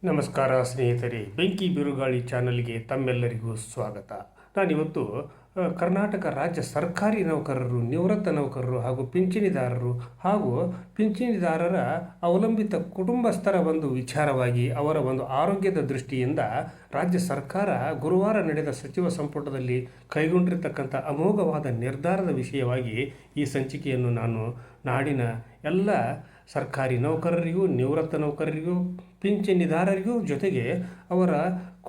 ನಮಸ್ಕಾರ ಸ್ನೇಹಿತರೆ, ಬೆಂಕಿ ಬಿರುಗಾಳಿ ಚಾನಲ್ಗೆ ತಮ್ಮೆಲ್ಲರಿಗೂ ಸ್ವಾಗತ. ನಾನಿವತ್ತು ಕರ್ನಾಟಕ ರಾಜ್ಯ ಸರ್ಕಾರಿ ನೌಕರರು, ನಿವೃತ್ತ ನೌಕರರು ಹಾಗೂ ಪಿಂಚಣಿದಾರರು ಹಾಗೂ ಪಿಂಚಣಿದಾರರ ಅವಲಂಬಿತ ಕುಟುಂಬಸ್ಥರ ಒಂದು ವಿಚಾರವಾಗಿ ಅವರ ಒಂದು ಆರೋಗ್ಯದ ದೃಷ್ಟಿಯಿಂದ ರಾಜ್ಯ ಸರ್ಕಾರ ಗುರುವಾರ ನಡೆದ ಸಚಿವ ಸಂಪುಟದಲ್ಲಿ ಕೈಗೊಂಡಿರತಕ್ಕಂಥ ಅಮೋಘವಾದ ನಿರ್ಧಾರದ ವಿಷಯವಾಗಿ ಈ ಸಂಚಿಕೆಯನ್ನು ನಾನು ನಾಡಿನ ಎಲ್ಲ ಸರ್ಕಾರಿ ನೌಕರರಿಗೂ, ನಿವೃತ್ತ ನೌಕರರಿಗೂ, ಪಿಂಚಣಿದಾರರಿಗೂ, ಜೊತೆಗೆ ಅವರ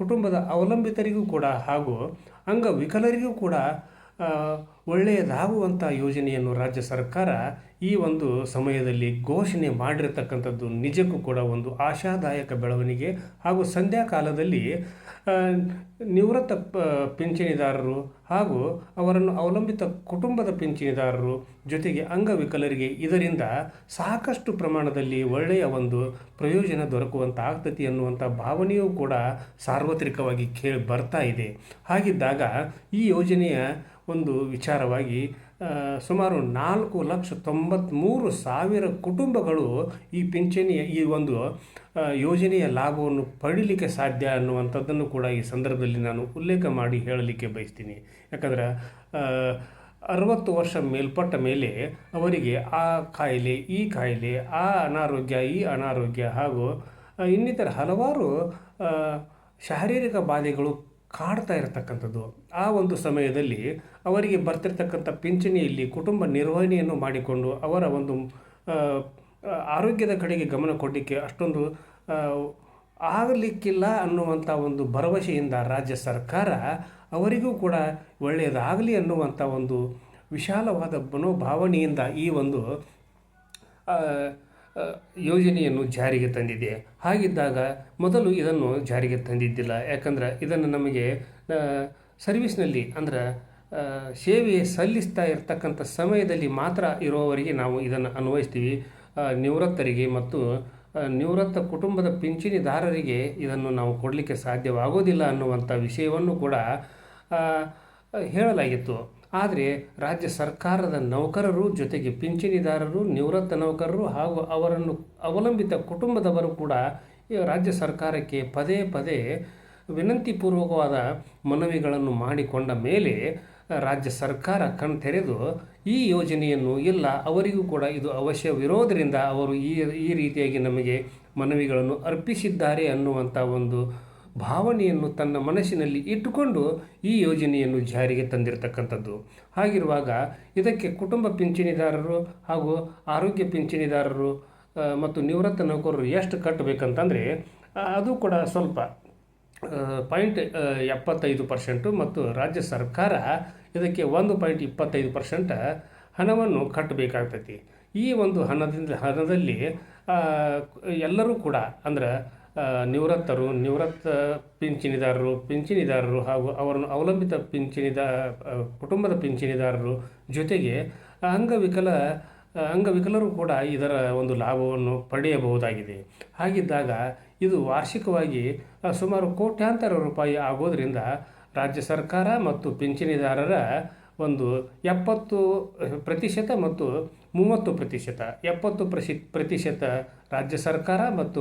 ಕುಟುಂಬದ ಅವಲಂಬಿತರಿಗೂ ಕೂಡ ಹಾಗೂ ಅಂಗವಿಕಲರಿಗೂ ಕೂಡ ಒಳ್ಳೆಯದಾಗುವಂಥ ಯೋಜನೆಯನ್ನು ರಾಜ್ಯ ಸರ್ಕಾರ ಈ ಒಂದು ಸಮಯದಲ್ಲಿ ಘೋಷಣೆ ಮಾಡಿರತಕ್ಕಂಥದ್ದು ನಿಜಕ್ಕೂ ಕೂಡ ಒಂದು ಆಶಾದಾಯಕ ಬೆಳವಣಿಗೆ. ಹಾಗೂ ಸಂಧ್ಯಾ ಕಾಲದಲ್ಲಿ ನಿವೃತ್ತ ಪಿಂಚಣಿದಾರರು ಹಾಗೂ ಅವರನ್ನು ಅವಲಂಬಿತ ಕುಟುಂಬದ ಪಿಂಚಣಿದಾರರು, ಜೊತೆಗೆ ಅಂಗವಿಕಲರಿಗೆ ಇದರಿಂದ ಸಾಕಷ್ಟು ಪ್ರಮಾಣದಲ್ಲಿ ಒಳ್ಳೆಯ ಒಂದು ಪ್ರಯೋಜನ ದೊರಕುವಂಥ ಆಗ್ತತಿ ಅನ್ನುವಂಥ ಭಾವನೆಯೂ ಕೂಡ ಸಾರ್ವತ್ರಿಕವಾಗಿ ಕೇಳಿ ಬರ್ತಾ ಇದೆ. ಹಾಗಿದ್ದಾಗ ಈ ಯೋಜನೆಯ ಒಂದು ವಿಚಾರವಾಗಿ ಸುಮಾರು 4,93,000 ಕುಟುಂಬಗಳು ಈ ಪಿಂಚಣಿಯ ಈ ಒಂದು ಯೋಜನೆಯ ಲಾಭವನ್ನು ಪಡೀಲಿಕ್ಕೆ ಸಾಧ್ಯ ಅನ್ನುವಂಥದ್ದನ್ನು ಕೂಡ ಈ ಸಂದರ್ಭದಲ್ಲಿ ನಾನು ಉಲ್ಲೇಖ ಮಾಡಿ ಹೇಳಲಿಕ್ಕೆ ಬಯಸ್ತೀನಿ. ಯಾಕಂದರೆ 60 ವರ್ಷ ಮೇಲ್ಪಟ್ಟ ಮೇಲೆ ಅವರಿಗೆ ಆ ಕಾಯಿಲೆ, ಈ ಕಾಯಿಲೆ, ಆ ಅನಾರೋಗ್ಯ, ಈ ಅನಾರೋಗ್ಯ ಹಾಗೂ ಇನ್ನಿತರ ಹಲವಾರು ಶಾರೀರಿಕ ಬಾಧೆಗಳು ಕಾಡ್ತಾ ಇರತಕ್ಕಂಥದ್ದು. ಆ ಒಂದು ಸಮಯದಲ್ಲಿ ಅವರಿಗೆ ಬರ್ತಿರ್ತಕ್ಕಂಥ ಪಿಂಚಣಿಯಲ್ಲಿ ಕುಟುಂಬ ನಿರ್ವಹಣೆಯನ್ನು ಮಾಡಿಕೊಂಡು ಅವರ ಒಂದು ಆರೋಗ್ಯದ ಕಡೆಗೆ ಗಮನ ಕೊಡಲಿಕ್ಕೆ ಅಷ್ಟೊಂದು ಆಗಲಿಕ್ಕಿಲ್ಲ ಅನ್ನುವಂಥ ಒಂದು ಭರವಸೆಯಿಂದ ರಾಜ್ಯ ಸರ್ಕಾರ ಅವರಿಗೂ ಕೂಡ ಒಳ್ಳೆಯದಾಗಲಿ ಅನ್ನುವಂಥ ಒಂದು ವಿಶಾಲವಾದ ಮನೋಭಾವನೆಯಿಂದ ಈ ಒಂದು ಯೋಜನೆಯನ್ನು ಜಾರಿಗೆ ತಂದಿದೆ. ಹಾಗಿದ್ದಾಗ ಮೊದಲು ಇದನ್ನು ಜಾರಿಗೆ ತಂದಿದ್ದಿಲ್ಲ. ಯಾಕಂದ್ರೆ ಇದನ್ನು ನಮಗೆ ಸರ್ವಿಸ್ನಲ್ಲಿ ಅಂದ್ರೆ ಸೇವೆ ಸಲ್ಲಿಸ್ತಾ ಇರ್ತಕ್ಕಂಥ ಸಮಯದಲ್ಲಿ ಮಾತ್ರ ಇರುವವರಿಗೆ ನಾವು ಇದನ್ನು ಅನ್ವಯಿಸ್ತೀವಿ. ನಿವೃತ್ತರಿಗೆ ಮತ್ತು ನಿವೃತ್ತ ಕುಟುಂಬದ ಪಿಂಚಣಿದಾರರಿಗೆ ಇದನ್ನು ನಾವು ಕೊಡಲಿಕ್ಕೆ ಸಾಧ್ಯವಾಗೋದಿಲ್ಲ ಅನ್ನುವಂಥ ವಿಷಯವನ್ನು ಕೂಡ ಹೇಳಲಾಗಿತ್ತು. ಆದರೆ ರಾಜ್ಯ ಸರ್ಕಾರದ ನೌಕರರು, ಜೊತೆಗೆ ಪಿಂಚಣಿದಾರರು, ನಿವೃತ್ತ ನೌಕರರು ಹಾಗೂ ಅವರನ್ನು ಅವಲಂಬಿತ ಕುಟುಂಬದವರು ಕೂಡ ರಾಜ್ಯ ಸರ್ಕಾರಕ್ಕೆ ಪದೇ ಪದೇ ವಿನಂತಿಪೂರ್ವಕವಾದ ಮನವಿಗಳನ್ನು ಮಾಡಿಕೊಂಡ ಮೇಲೆ ರಾಜ್ಯ ಸರ್ಕಾರ ಕಣ್ತೆರೆದು ಈ ಯೋಜನೆಯನ್ನು ಇಲ್ಲ, ಅವರಿಗೂ ಕೂಡ ಇದು ಅವಶ್ಯವಿರೋದರಿಂದ ಅವರು ಈ ರೀತಿಯಾಗಿ ನಮಗೆ ಮನವಿಗಳನ್ನು ಅರ್ಪಿಸಿದ್ದಾರೆ ಅನ್ನುವಂಥ ಒಂದು ಭಾವನೆಯನ್ನು ತನ್ನ ಮನಸ್ಸಿನಲ್ಲಿ ಇಟ್ಟುಕೊಂಡು ಈ ಯೋಜನೆಯನ್ನು ಜಾರಿಗೆ ತಂದಿರತಕ್ಕಂಥದ್ದು. ಹಾಗಿರುವಾಗ ಇದಕ್ಕೆ ಕುಟುಂಬ ಪಿಂಚಣಿದಾರರು ಹಾಗೂ ಆರೋಗ್ಯ ಪಿಂಚಣಿದಾರರು ಮತ್ತು ನಿವೃತ್ತ ನೌಕರರು ಎಷ್ಟು ಕಟ್ಟಬೇಕಂತಂದರೆ ಅದು ಕೂಡ ಸ್ವಲ್ಪ 0.75% ಮತ್ತು ರಾಜ್ಯ ಸರ್ಕಾರ ಇದಕ್ಕೆ 1.25% ಹಣವನ್ನು ಕಟ್ಟಬೇಕಾಗ್ತೈತಿ. ಈ ಒಂದು ಹಣದಲ್ಲಿ ಎಲ್ಲರೂ ಕೂಡ ಅಂದ್ರೆ ನಿವೃತ್ತರು, ನಿವೃತ್ತ ಪಿಂಚಣಿದಾರರು ಹಾಗೂ ಅವರನ್ನು ಅವಲಂಬಿತ ಕುಟುಂಬದ ಪಿಂಚಣಿದಾರರು, ಜೊತೆಗೆ ಅಂಗವಿಕಲರು ಕೂಡ ಇದರ ಒಂದು ಲಾಭವನ್ನು ಪಡೆಯಬಹುದಾಗಿದೆ. ಹಾಗಿದ್ದಾಗ ಇದು ವಾರ್ಷಿಕವಾಗಿ ಸುಮಾರು ಕೋಟ್ಯಾಂತರ ರೂಪಾಯಿ ಆಗೋದರಿಂದ ರಾಜ್ಯ ಸರ್ಕಾರ ಮತ್ತು ಪಿಂಚಣಿದಾರರ ಒಂದು 70% ಮತ್ತು 30%, 70% ರಾಜ್ಯ ಸರ್ಕಾರ ಮತ್ತು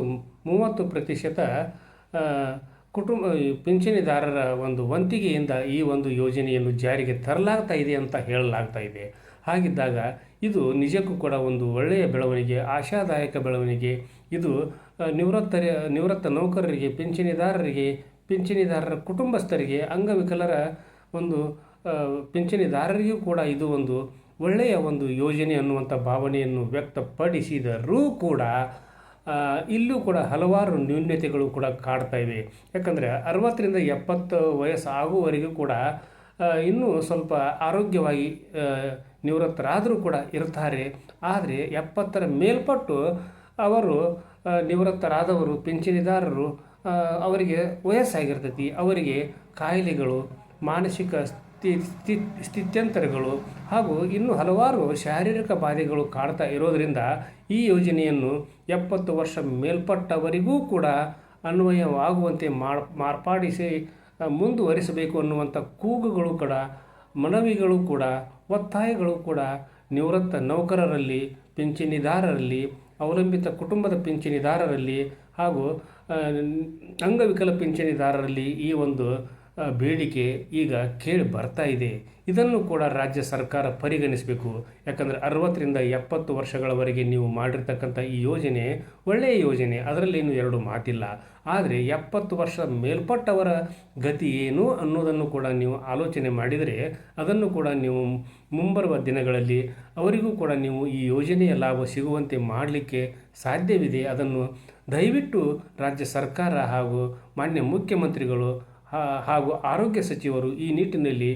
30% ಪಿಂಚಣಿದಾರರ ಒಂದು ವಂತಿಗೆಯಿಂದ ಈ ಒಂದು ಯೋಜನೆಯನ್ನು ಜಾರಿಗೆ ತರಲಾಗ್ತಾ ಇದೆ ಅಂತ ಹೇಳಲಾಗ್ತಾ ಇದೆ. ಹಾಗಿದ್ದಾಗ ಇದು ನಿಜಕ್ಕೂ ಕೂಡ ಒಂದು ಒಳ್ಳೆಯ ಬೆಳವಣಿಗೆ, ಆಶಾದಾಯಕ ಬೆಳವಣಿಗೆ. ಇದು ನಿವೃತ್ತ ನೌಕರರಿಗೆ, ಪಿಂಚಣಿದಾರರ ಕುಟುಂಬಸ್ಥರಿಗೆ, ಅಂಗವಿಕಲರ ಒಂದು ಪಿಂಚಣಿದಾರರಿಗೂ ಕೂಡ ಇದು ಒಂದು ಒಳ್ಳೆಯ ಒಂದು ಯೋಜನೆ ಅನ್ನುವಂಥ ಭಾವನೆಯನ್ನು ವ್ಯಕ್ತಪಡಿಸಿದರೂ ಕೂಡ ಇಲ್ಲೂ ಕೂಡ ಹಲವಾರು ನ್ಯೂನತೆಗಳು ಕೂಡ ಕಾಡ್ತಾ ಇವೆ. ಯಾಕಂದರೆ 60ರಿಂದ 70 ವಯಸ್ಸು ಆಗುವವರೆಗೂ ಕೂಡ ಇನ್ನೂ ಸ್ವಲ್ಪ ಆರೋಗ್ಯವಾಗಿ ನಿವೃತ್ತರಾದರೂ ಕೂಡ ಇರ್ತಾರೆ. ಆದರೆ 70ರ ಮೇಲ್ಪಟ್ಟು ಅವರು ನಿವೃತ್ತರಾದವರು, ಪಿಂಚಣಿದಾರರು, ಅವರಿಗೆ ವಯಸ್ಸಾಗಿರ್ತೈತಿ, ಅವರಿಗೆ ಕಾಯಿಲೆಗಳು, ಮಾನಸಿಕ ಸ್ಥಿತ್ಯಂತರಗಳು ಹಾಗೂ ಇನ್ನೂ ಹಲವಾರು ಶಾರೀರಿಕ ಬಾಧೆಗಳು ಕಾಡ್ತಾ ಇರೋದರಿಂದ ಈ ಯೋಜನೆಯನ್ನು 70 ವರ್ಷ ಮೇಲ್ಪಟ್ಟವರಿಗೂ ಕೂಡ ಅನ್ವಯವಾಗುವಂತೆ ಮಾರ್ಪಾಡಿಸಿ ಮುಂದುವರಿಸಬೇಕು ಅನ್ನುವಂಥ ಕೂಗುಗಳು ಕೂಡ, ಮನವಿಗಳು ಕೂಡ, ಒತ್ತಾಯಗಳು ಕೂಡ ನಿವೃತ್ತ ನೌಕರರಲ್ಲಿ, ಪಿಂಚಣಿದಾರರಲ್ಲಿ, ಅವಲಂಬಿತ ಕುಟುಂಬದ ಪಿಂಚಣಿದಾರರಲ್ಲಿ ಹಾಗೂ ಅಂಗವಿಕಲ ಪಿಂಚಣಿದಾರರಲ್ಲಿ ಈ ಒಂದು ಬೇಡಿಕೆ ಈಗ ಕೇಳಿ ಬರ್ತಾ ಇದೆ. ಇದನ್ನು ಕೂಡ ರಾಜ್ಯ ಸರ್ಕಾರ ಪರಿಗಣಿಸಬೇಕು. ಯಾಕಂದರೆ 60ರಿಂದ 70 ವರ್ಷಗಳವರೆಗೆ ನೀವು ಮಾಡಿರ್ತಕ್ಕಂಥ ಈ ಯೋಜನೆ ಒಳ್ಳೆಯ ಯೋಜನೆ, ಅದರಲ್ಲೇನು ಎರಡು ಮಾತಿಲ್ಲ. ಆದರೆ 70 ವರ್ಷ ಮೇಲ್ಪಟ್ಟವರ ಗತಿ ಏನು ಅನ್ನೋದನ್ನು ಕೂಡ ನೀವು ಆಲೋಚನೆ ಮಾಡಿದರೆ ಅದನ್ನು ಕೂಡ ನೀವು ಮುಂಬರುವ ದಿನಗಳಲ್ಲಿ ಅವರಿಗೂ ಕೂಡ ನೀವು ಈ ಯೋಜನೆಯ ಲಾಭ ಸಿಗುವಂತೆ ಮಾಡಲಿಕ್ಕೆ ಸಾಧ್ಯವಿದೆ. ಅದನ್ನು ದಯವಿಟ್ಟು ರಾಜ್ಯ ಸರ್ಕಾರ ಹಾಗೂ ಮಾನ್ಯ ಮುಖ್ಯಮಂತ್ರಿಗಳು ಹಾಗೂ ಆರೋಗ್ಯ ಸಚಿವರು ಈ ನಿಟ್ಟಿನಲ್ಲಿ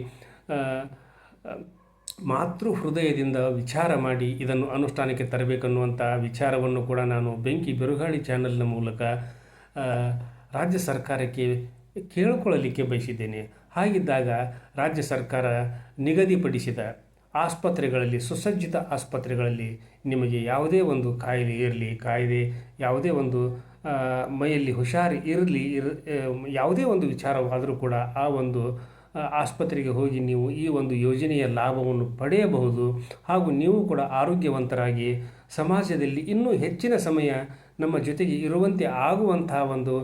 ಮಾತೃ ಹೃದಯದಿಂದ ವಿಚಾರ ಮಾಡಿ ಇದನ್ನು ಅನುಷ್ಠಾನಕ್ಕೆ ತರಬೇಕನ್ನುವಂಥ ವಿಚಾರವನ್ನು ಕೂಡ ನಾನು ಬೆಂಕಿ ಬಿರುಗಾಳಿ ಚಾನಲ್ನ ಮೂಲಕ ರಾಜ್ಯ ಸರ್ಕಾರಕ್ಕೆ ಕೇಳಿಕೊಳ್ಳಲಿಕ್ಕೆ ಬಯಸಿದ್ದೇನೆ. ಹಾಗಿದ್ದಾಗ ರಾಜ್ಯ ಸರ್ಕಾರ ನಿಗದಿಪಡಿಸಿದ ಆಸ್ಪತ್ರೆಗಳಲ್ಲಿ, ಸುಸಜ್ಜಿತ ಆಸ್ಪತ್ರೆಗಳಲ್ಲಿ ನಿಮಗೆ ಯಾವುದೇ ಒಂದು ಕಾಯಿಲೆ ಇರಲಿ, ಯಾವುದೇ ಒಂದು ಮೈಯಲ್ಲಿ ಹುಷಾರು ಇರಲಿ, ಯಾವುದೇ ಒಂದು ವಿಚಾರವಾದರೂ ಕೂಡ ಆ ಒಂದು ಆಸ್ಪತ್ರೆಗೆ ಹೋಗಿ ನೀವು ಈ ಒಂದು ಯೋಜನೆಯ ಲಾಭವನ್ನು ಪಡೆಯಬಹುದು. ಹಾಗೂ ನೀವು ಕೂಡ ಆರೋಗ್ಯವಂತರಾಗಿ ಸಮಾಜದಲ್ಲಿ ಇನ್ನೂ ಹೆಚ್ಚಿನ ಸಮಯ ನಮ್ಮ ಜೊತೆಗೆ ಇರುವಂತೆ ಆಗುವಂತಹ ಒಂದು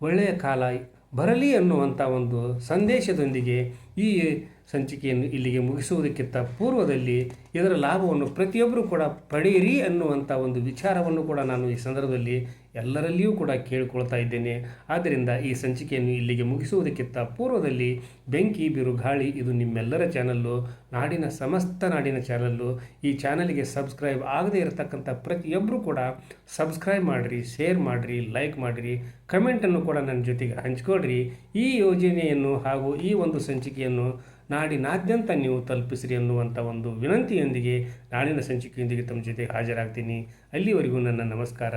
ಒಳ್ಳೆಯ ಕಾಲ ಬರಲಿ ಅನ್ನುವಂಥ ಒಂದು ಸಂದೇಶದೊಂದಿಗೆ ಈ ಸಂಚಿಕೆಯನ್ನು ಇಲ್ಲಿಗೆ ಮುಗಿಸುವುದಕ್ಕಿಂತ ಪೂರ್ವದಲ್ಲಿ ಇದರ ಲಾಭವನ್ನು ಪ್ರತಿಯೊಬ್ಬರೂ ಕೂಡ ಪಡೆಯಿರಿ ಅನ್ನುವಂಥ ಒಂದು ವಿಚಾರವನ್ನು ಕೂಡ ನಾನು ಈ ಸಂದರ್ಭದಲ್ಲಿ ಎಲ್ಲರಲ್ಲಿಯೂ ಕೂಡ ಕೇಳಿಕೊಳ್ತಾ ಇದ್ದೇನೆ. ಆದ್ದರಿಂದ ಈ ಸಂಚಿಕೆಯನ್ನು ಇಲ್ಲಿಗೆ ಮುಗಿಸುವುದಕ್ಕಿಂತ ಪೂರ್ವದಲ್ಲಿ ಬೆಂಕಿ ಬಿರುಗಾಳಿ ಇದು ನಿಮ್ಮೆಲ್ಲರ ಚಾನಲ್ಲು, ನಾಡಿನ ಸಮಸ್ತ ನಾಡಿನ ಚಾನಲ್ಲು. ಈ ಚಾನಲ್ಗೆ ಸಬ್ಸ್ಕ್ರೈಬ್ ಆಗದೇ ಇರತಕ್ಕಂಥ ಪ್ರತಿಯೊಬ್ಬರೂ ಕೂಡ ಸಬ್ಸ್ಕ್ರೈಬ್ ಮಾಡಿರಿ, ಶೇರ್ ಮಾಡಿರಿ, ಲೈಕ್ ಮಾಡಿರಿ, ಕಮೆಂಟನ್ನು ಕೂಡ ನನ್ನ ಜೊತೆಗೆ ಹಂಚ್ಕೊಳ್ರಿ. ಈ ಯೋಜನೆಯನ್ನು ಹಾಗೂ ಈ ಒಂದು ಸಂಚಿಕೆಯನ್ನು ನಾಡಿನಾದ್ಯಂತ ನೀವು ತಲುಪಿಸಿರಿ ಅನ್ನುವಂಥ ಒಂದು ವಿನಂತಿಯೊಂದಿಗೆ ನಾಡಿನ ಸಂಚಿಕೆಯೊಂದಿಗೆ ತಮ್ಮ ಜೊತೆ ಹಾಜರಾಗ್ತೀನಿ. ಅಲ್ಲಿವರೆಗೂ ನನ್ನ ನಮಸ್ಕಾರ.